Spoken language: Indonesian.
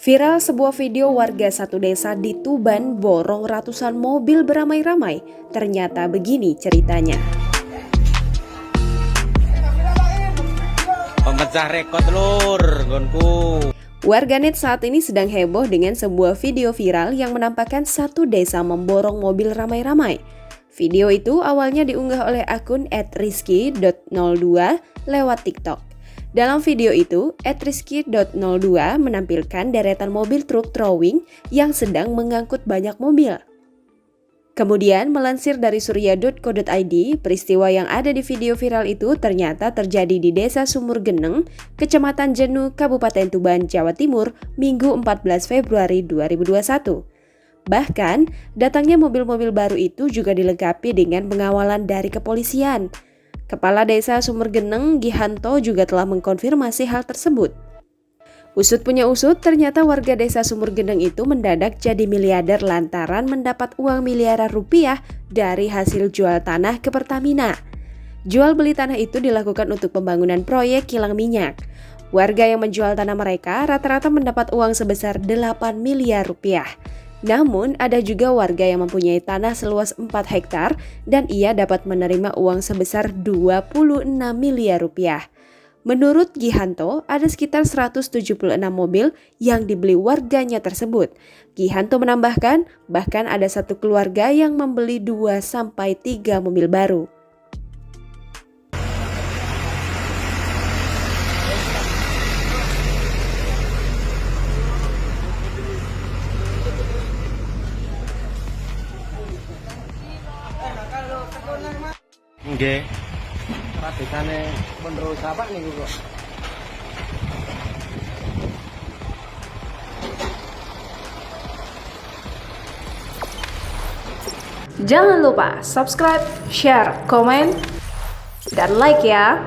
Viral sebuah video warga satu desa di Tuban borong ratusan mobil beramai-ramai. Ternyata begini ceritanya. Pemecah rekor lur, gonku. Warganet saat ini sedang heboh dengan sebuah video viral yang menampakkan satu desa memborong mobil ramai-ramai. Video itu awalnya diunggah oleh akun @rizky.02 lewat TikTok. Dalam video itu, @rizky.02 menampilkan deretan mobil truk throwing yang sedang mengangkut banyak mobil. Kemudian, melansir dari surya.co.id, peristiwa yang ada di video viral itu ternyata terjadi di Desa Sumur Geneng, Kecamatan Jenu, Kabupaten Tuban, Jawa Timur, Minggu 14 Februari 2021. Bahkan, datangnya mobil-mobil baru itu juga dilengkapi dengan pengawalan dari kepolisian. Kepala Desa Sumur Geneng, Gihanto, juga telah mengkonfirmasi hal tersebut. Usut punya usut, ternyata warga Desa Sumur Geneng itu mendadak jadi miliarder lantaran mendapat uang miliaran rupiah dari hasil jual tanah ke Pertamina. Jual beli tanah itu dilakukan untuk pembangunan proyek kilang minyak. Warga yang menjual tanah mereka rata-rata mendapat uang sebesar 8 miliar rupiah. Namun, ada juga warga yang mempunyai tanah seluas 4 hektar dan ia dapat menerima uang sebesar 26 miliar rupiah. Menurut Gihanto, ada sekitar 176 mobil yang dibeli warganya tersebut. Gihanto menambahkan, bahkan ada satu keluarga yang membeli 2-3 mobil baru. Nggih. Radikane menurut apa nih kok? Jangan lupa subscribe, share, komen, dan like ya.